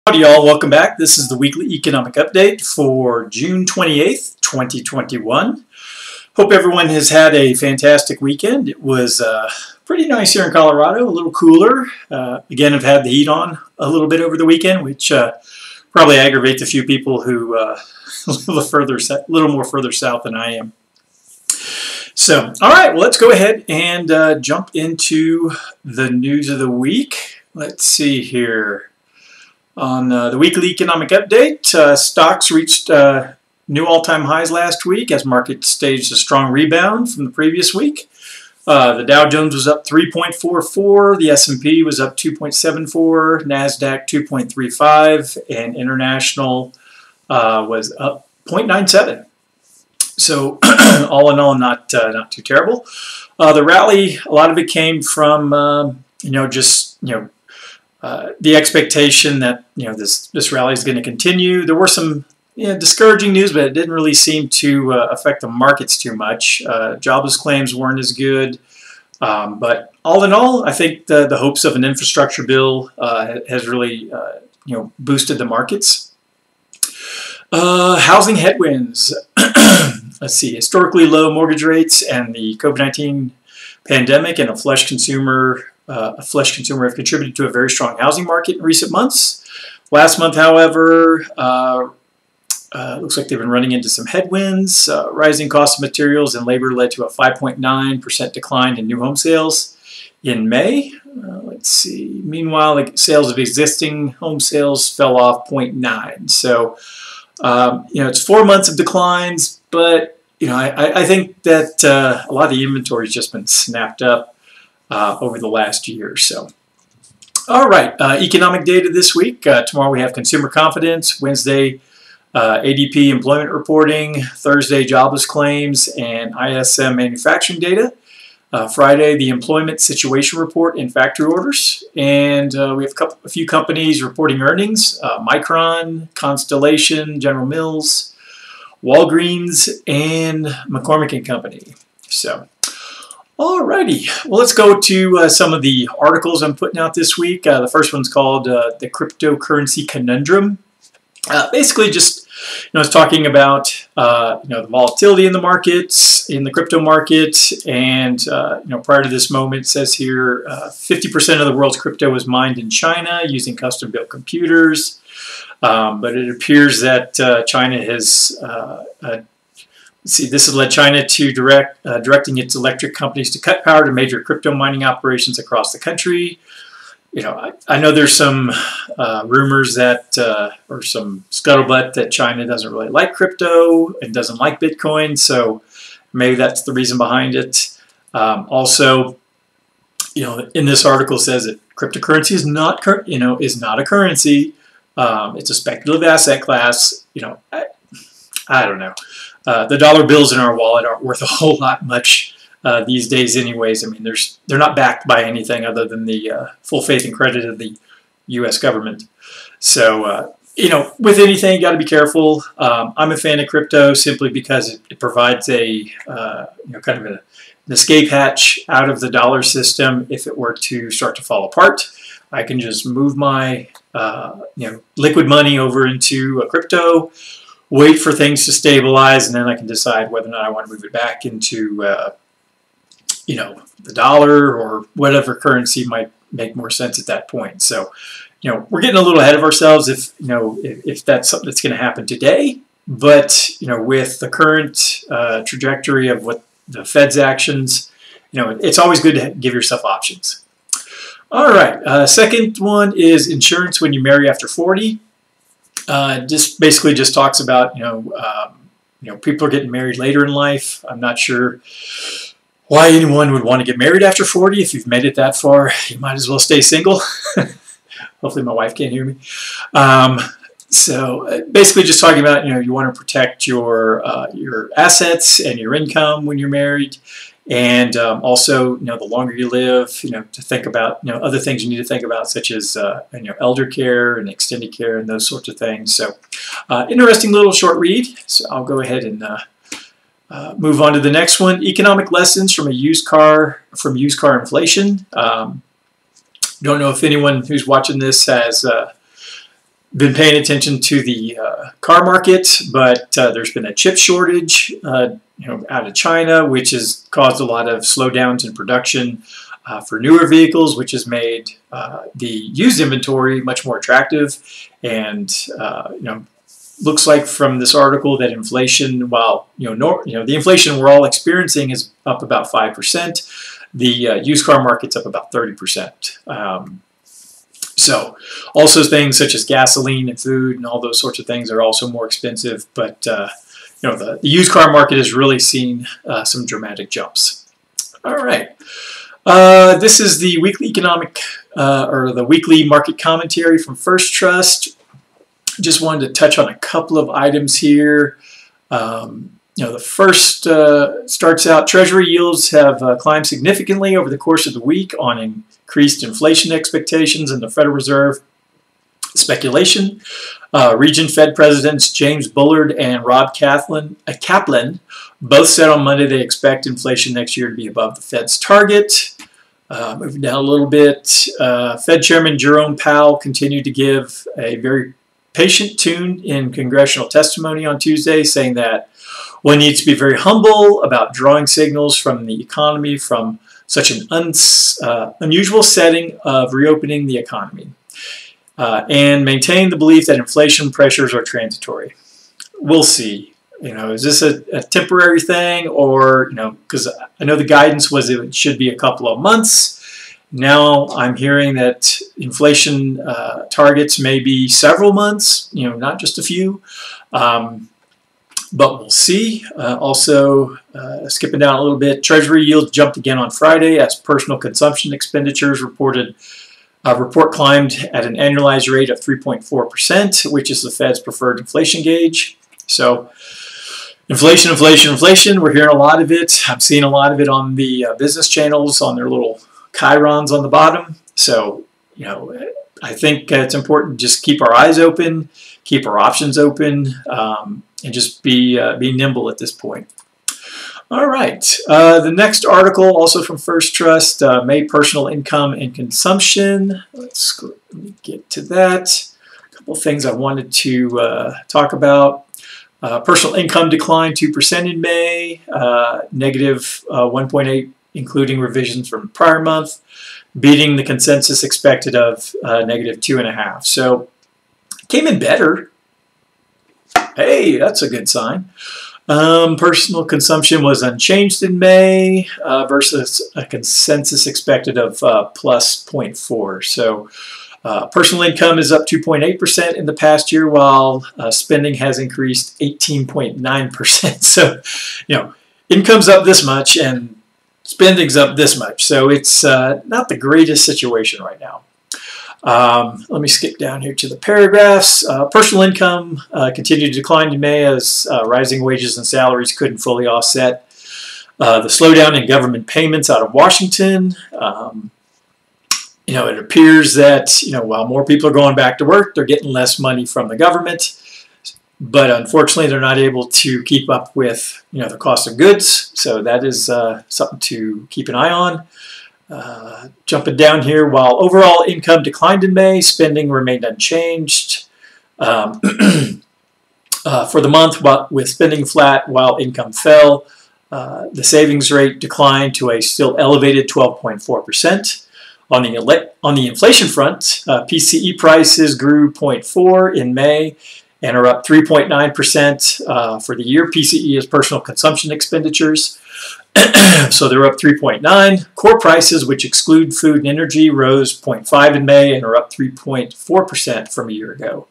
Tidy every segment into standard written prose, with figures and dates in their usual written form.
Howdy y'all, welcome back. This is the weekly economic update for June 28th, 2021. Hope everyone has had a fantastic weekend. It was pretty nice here in Colorado, a little cooler. Again, I've had the heat on a little bit over the weekend, which probably aggravates a few people who a little more further south than I am. So, all right, well, let's go ahead and jump into the news of the week. Let's see here. On the weekly economic update, stocks reached new all-time highs last week as markets staged a strong rebound from the previous week. The Dow Jones was up 3.44, the S&P was up 2.74, NASDAQ 2.35, and international was up 0.97. So all in all, not too terrible. The rally, a lot of it came from the expectation that this rally is going to continue. There were some discouraging news, but it didn't really seem to affect the markets too much. Jobless claims weren't as good, but all in all, I think the hopes of an infrastructure bill has really boosted the markets. Housing headwinds. Let's see. Historically low mortgage rates and the COVID-19 pandemic and a flush consumer have contributed to a very strong housing market in recent months. Last month, however, looks like they've been running into some headwinds. Rising costs of materials and labor led to a 5.9% decline in new home sales in May. Let's see. Meanwhile, the sales of existing home sales fell off 0.9. So, it's 4 months of declines, but I think that a lot of the inventory has just been snapped up over the last year or so. All right, economic data this week. Tomorrow we have consumer confidence. Wednesday, ADP employment reporting. A jobless claims and ISM manufacturing data. Friday, the employment situation report and factory orders. And we have a few companies reporting earnings. Micron, Constellation, General Mills, Walgreens, and McCormick & Company. So, alrighty, well, let's go to some of the articles I'm putting out this week. The first one's called the Cryptocurrency Conundrum. Basically, just it's talking about the volatility in the markets, in the crypto market, and prior to this moment, it says here 50% of the world's crypto was mined in China using custom-built computers, but it appears that China has this has led China to directing its electric companies to cut power to major crypto mining operations across the country. I know there's some rumors that, or some scuttlebutt that China doesn't really like crypto and doesn't like Bitcoin, so maybe that's the reason behind it. Also, in this article says that cryptocurrency is not a currency. It's a speculative asset class. I don't know. The dollar bills in our wallet aren't worth a whole lot much these days anyways. I mean, they're not backed by anything other than the full faith and credit of the U.S. government. So, with anything, you got to be careful. I'm a fan of crypto simply because it provides a, kind of an escape hatch out of the dollar system if it were to start to fall apart. I can just move my, liquid money over into a crypto, wait for things to stabilize, and then I can decide whether or not I want to move it back into, the dollar or whatever currency might make more sense at that point. So, we're getting a little ahead of ourselves if that's something that's going to happen today. But, with the current trajectory of what the Fed's actions, it's always good to give yourself options. All right, second one is insurance when you marry after 40. Basically just talks about, people are getting married later in life. I'm not sure why anyone would want to get married after 40. If you've made it that far, you might as well stay single. Hopefully my wife can't hear me. So basically just talking about, you want to protect your assets and your income when you're married. And also, the longer you live, to think about, other things you need to think about, such as, elder care and extended care and those sorts of things. So, interesting little short read. So I'll go ahead and move on to the next one. Economic lessons from used car inflation. Don't know if anyone who's watching this has been paying attention to the car market, but there's been a chip shortage, out of China, which has caused a lot of slowdowns in production for newer vehicles, which has made the used inventory much more attractive. And looks like from this article that inflation, while the inflation we're all experiencing is up about 5%, the used car market's up about 30%. So also things such as gasoline and food and all those sorts of things are also more expensive. But the used car market has really seen some dramatic jumps. All right. This is the weekly economic or the weekly market commentary from First Trust. Just wanted to touch on a couple of items here. The first starts out, Treasury yields have climbed significantly over the course of the week on increased inflation expectations and the Federal Reserve speculation. Region Fed Presidents James Bullard and Rob Kaplan both said on Monday they expect inflation next year to be above the Fed's target. Moving down a little bit, Fed Chairman Jerome Powell continued to give a very patient tune in congressional testimony on Tuesday, saying that one needs to be very humble about drawing signals from the economy from such an unusual setting of reopening the economy, and maintain the belief that inflation pressures are transitory. We'll see. Is this a temporary thing, or, because I know the guidance was it should be a couple of months. Now I'm hearing that inflation targets may be several months, not just a few. But we'll see. Also, skipping down a little bit, Treasury yields jumped again on Friday as personal consumption expenditures report climbed at an annualized rate of 3.4%, which is the Fed's preferred inflation gauge. So inflation. We're hearing a lot of it. I'm seeing a lot of it on the business channels on their little chyrons on the bottom. So, I think it's important to just keep our eyes open, keep our options open, and just be nimble at this point. All right. The next article, also from First Trust, May personal income and consumption. Let me get to that. A couple of things I wanted to talk about. Personal income declined 2% in May, negative 1.8, including revisions from the prior month, beating the consensus expected of negative 2.5. So came in better. Hey, that's a good sign. Personal consumption was unchanged in May versus a consensus expected of plus 0.4. So personal income is up 2.8% in the past year, while spending has increased 18.9%. So, income's up this much and spending's up this much. So it's not the greatest situation right now. Let me skip down here to the paragraphs. Personal income continued to decline in May as rising wages and salaries couldn't fully offset the slowdown in government payments out of Washington. It appears that, while more people are going back to work, they're getting less money from the government. But unfortunately, they're not able to keep up with, the cost of goods. So that is something to keep an eye on. Jumping down here, while overall income declined in May, spending remained unchanged for the month, with spending flat while income fell. The savings rate declined to a still elevated 12.4%. On the inflation front, PCE prices grew 0.4 in May and are up 3.9% for the year. PCE is personal consumption expenditures. So they're up 3.9. Core prices, which exclude food and energy, rose 0.5 in May and are up 3.4% from a year ago.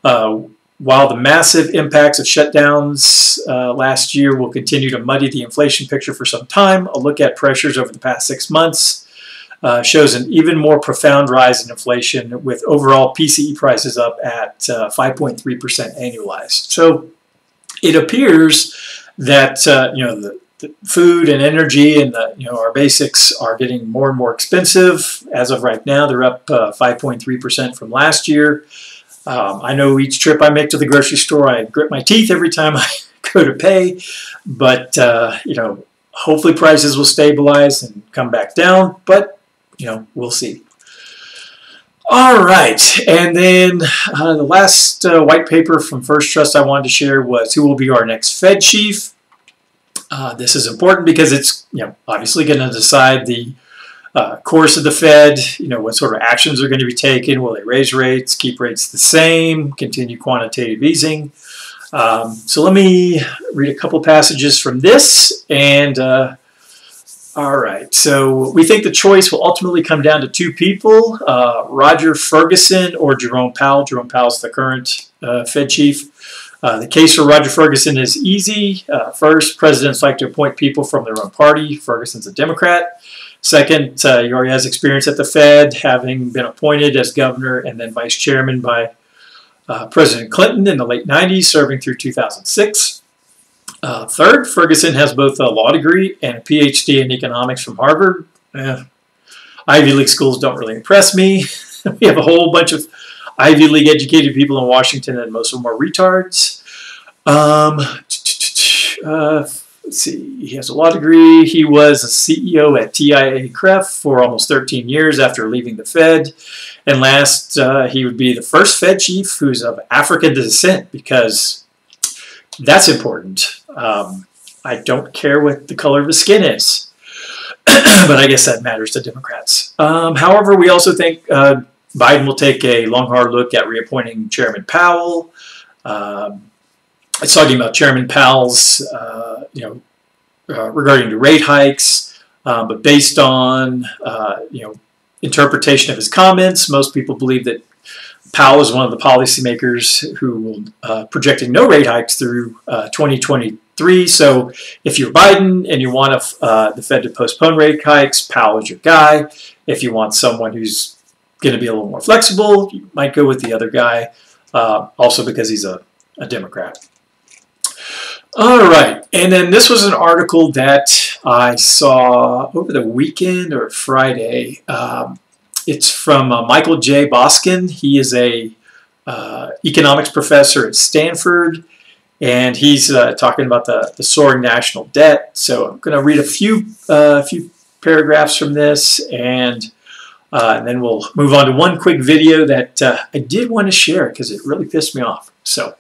While the massive impacts of shutdowns last year will continue to muddy the inflation picture for some time, a look at pressures over the past 6 months shows an even more profound rise in inflation, with overall PCE prices up at 5.3% annualized. So it appears that the food and energy and our basics are getting more and more expensive. As of right now, they're up 5.3% from last year. I know each trip I make to the grocery store, I grit my teeth every time I go to pay, but hopefully prices will stabilize and come back down, but we'll see. All right, and then the last white paper from First Trust I wanted to share was who will be our next Fed chief. This is important because it's obviously going to decide the course of the Fed. What sort of actions are going to be taken. Will they raise rates, keep rates the same, continue quantitative easing? So let me read a couple passages from this. And all right, so we think the choice will ultimately come down to two people, Roger Ferguson or Jerome Powell. Jerome Powell's the current Fed chief. The case for Roger Ferguson is easy. First, presidents like to appoint people from their own party. Ferguson's a Democrat. Second, he already has experience at the Fed, having been appointed as governor and then vice chairman by President Clinton in the late 90s, serving through 2006. Third, Ferguson has both a law degree and a PhD in economics from Harvard. Ivy League schools don't really impress me. We have a whole bunch of Ivy League educated people in Washington, and most of them are retards. Let's see, he has a law degree. He was a CEO at TIAA-CREF for almost 13 years after leaving the Fed. And last, he would be the first Fed chief who's of African descent, because that's important. I don't care what the color of his skin is, but I guess that matters to Democrats. However, we also think Biden will take a long, hard look at reappointing Chairman Powell. It's talking about Chairman Powell's, regarding the rate hikes, but based on, interpretation of his comments, most people believe that Powell is one of the policymakers who will projecting no rate hikes through 2023. So if you're Biden and you want the Fed to postpone rate hikes, Powell is your guy. If you want someone who's going to be a little more flexible, you might go with the other guy, also because he's a Democrat. All right, and then this was an article that I saw over the weekend or Friday. It's from Michael J. Boskin. He is a economics professor at Stanford, and he's talking about the soaring national debt. So I'm going to read a few paragraphs from this, and then we'll move on to one quick video that I did want to share because it really pissed me off. So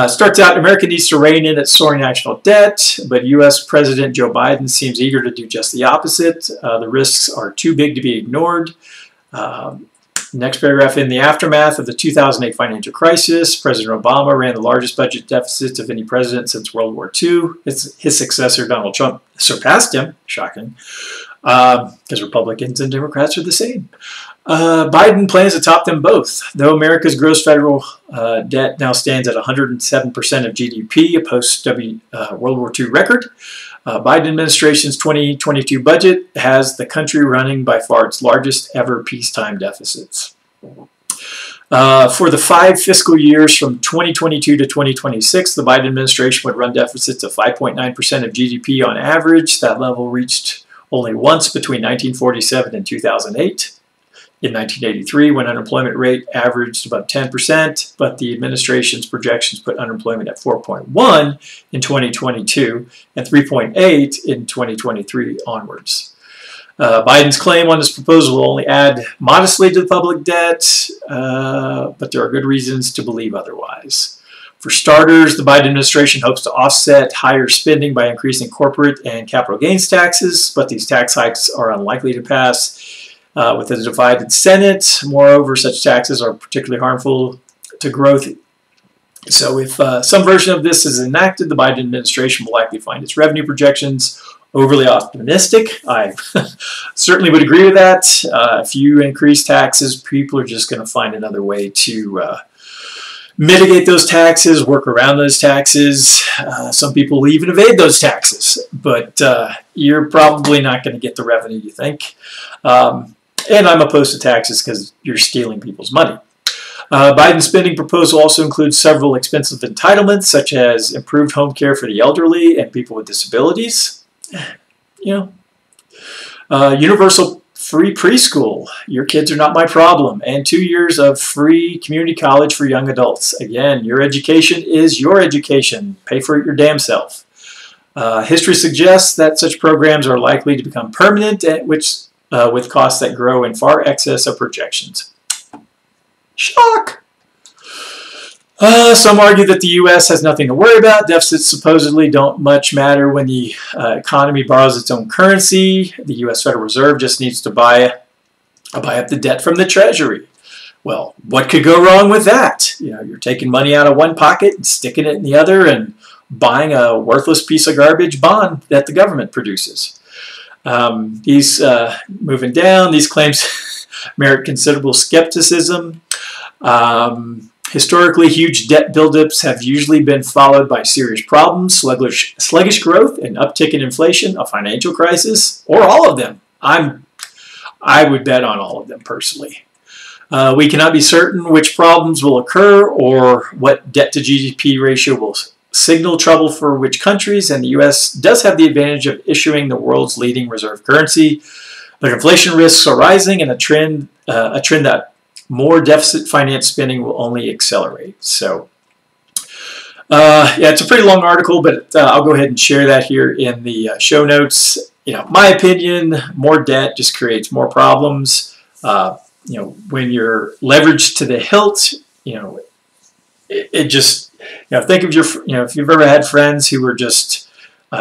starts out, America needs to rein in its soaring national debt, but U.S. President Joe Biden seems eager to do just the opposite. The risks are too big to be ignored. Next paragraph, in the aftermath of the 2008 financial crisis, President Obama ran the largest budget deficits of any president since World War II. His successor, Donald Trump, surpassed him, shocking, because Republicans and Democrats are the same. Biden plans to top them both. Though America's gross federal debt now stands at 107% of GDP, a post-World War II record, Biden administration's 2022 budget has the country running by far its largest ever peacetime deficits. For the 5 fiscal years from 2022 to 2026, the Biden administration would run deficits of 5.9% of GDP on average. That level reached only once between 1947 and 2008. In 1983, when unemployment rate averaged about 10%, but the administration's projections put unemployment at 4.1 in 2022 and 3.8 in 2023 onwards. Biden's claim on this proposal will only add modestly to the public debt, but there are good reasons to believe otherwise. For starters, the Biden administration hopes to offset higher spending by increasing corporate and capital gains taxes, but these tax hikes are unlikely to pass with a divided Senate. Moreover, such taxes are particularly harmful to growth. So if some version of this is enacted, the Biden administration will likely find its revenue projections overly optimistic. I certainly would agree with that. If you increase taxes, people are just going to find another way to mitigate those taxes, work around those taxes. Some people will even evade those taxes, but you're probably not going to get the revenue you think. And I'm opposed to taxes because you're stealing people's money. Biden's spending proposal also includes several expensive entitlements, such as improved home care for the elderly and people with disabilities. Universal free preschool. Your kids are not my problem. And 2 years of free community college for young adults. Again, your education is your education. Pay for it your damn self. History suggests that such programs are likely to become permanent, with costs that grow in far excess of projections. Shock! Some argue that the U.S. has nothing to worry about. Deficits supposedly don't much matter when the economy borrows its own currency. The U.S. Federal Reserve just needs to buy up the debt from the Treasury. Well, what could go wrong with that? You know, you're taking money out of one pocket and sticking it in the other and buying a worthless piece of garbage bond that the government produces. Moving down, these claims merit considerable skepticism. Historically, huge debt buildups have usually been followed by serious problems, sluggish growth, an uptick in inflation, a financial crisis, or all of them. I would bet on all of them personally. We cannot be certain which problems will occur or what debt to GDP ratio will signal trouble for which countries, and the U.S. does have the advantage of issuing the world's leading reserve currency. But inflation risks are rising, and a trend that more deficit finance spending will only accelerate. So, yeah, it's a pretty long article, but I'll go ahead and share that here in the show notes. You know, my opinion, more debt just creates more problems. You know, when you're leveraged to the hilt, you know, it just, you know, think of your, you know, if you've ever had friends who were just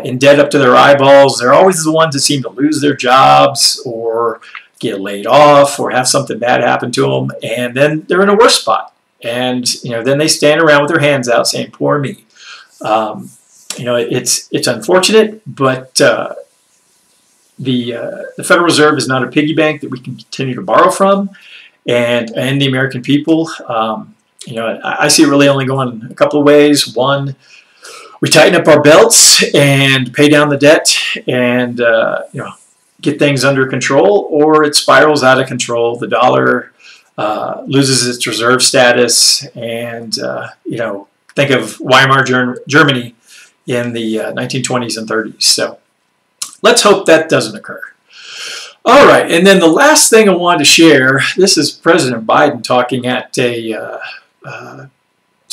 in debt up to their eyeballs, they're always the ones that seem to lose their jobs or get laid off or have something bad happen to them, and then they're in a worse spot. And, you know, then they stand around with their hands out saying, poor me. You know, it's unfortunate, but the Federal Reserve is not a piggy bank that we can continue to borrow from, and the American people, you know, I see it really only going a couple of ways. One, we tighten up our belts and pay down the debt and, you know, get things under control, or it spirals out of control. The dollar loses its reserve status, and, you know, think of Weimar Germany in the 1920s and 30s. So let's hope that doesn't occur. All right, and then the last thing I wanted to share, this is President Biden talking at to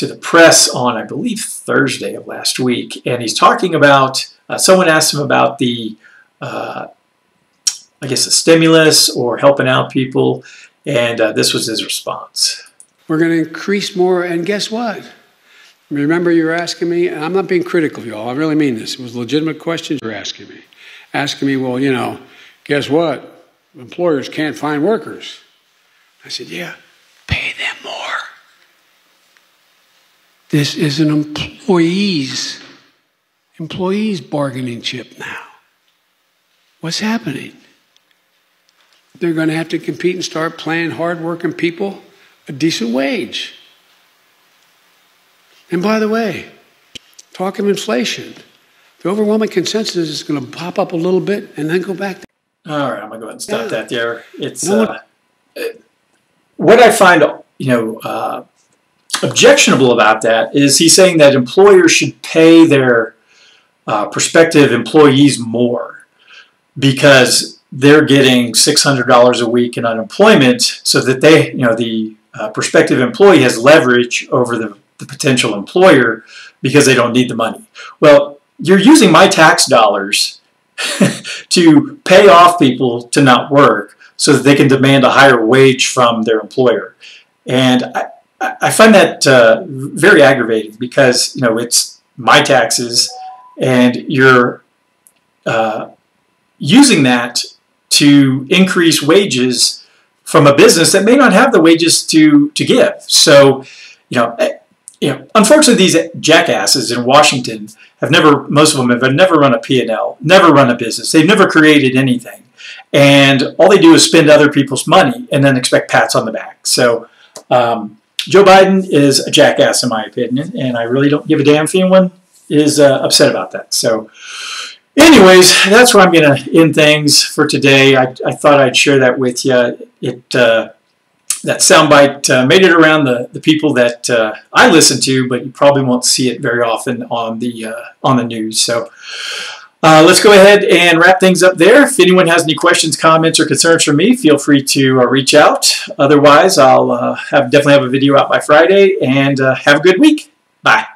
the press on, I believe, Thursday of last week, and he's talking about, someone asked him about the, I guess, the stimulus or helping out people, and this was his response. We're going to increase more, and guess what? Remember, you were asking me, and I'm not being critical of you all, I really mean this. It was legitimate questions you were asking me. Asking me, well, you know, guess what? Employers can't find workers. I said, yeah, pay them more. This is an employees bargaining chip now. What's happening? They're going to have to compete and start paying hard-working people a decent wage. And by the way, talk of inflation. The overwhelming consensus is going to pop up a little bit and then go back. All right, I'm going to go ahead and stop that there. It's what I find, you know, objectionable about that is he's saying that employers should pay their prospective employees more because they're getting $600 a week in unemployment, so that they, you know, the prospective employee has leverage over the potential employer because they don't need the money. Well, you're using my tax dollars to pay off people to not work so that they can demand a higher wage from their employer. And I find that very aggravating because, you know, it's my taxes and you're using that to increase wages from a business that may not have the wages to give. So, you know, unfortunately, these jackasses in Washington have never, most of them have never run a P&L, never run a business. They've never created anything. And all they do is spend other people's money and then expect pats on the back. So Joe Biden is a jackass, in my opinion, and I really don't give a damn if anyone is upset about that. So anyways, that's where I'm going to end things for today. I thought I'd share that with you. That soundbite made it around the people that I listen to, but you probably won't see it very often on the news. So let's go ahead and wrap things up there. If anyone has any questions, comments, or concerns for me, feel free to reach out. Otherwise, I'll definitely have a video out by Friday, and have a good week. Bye.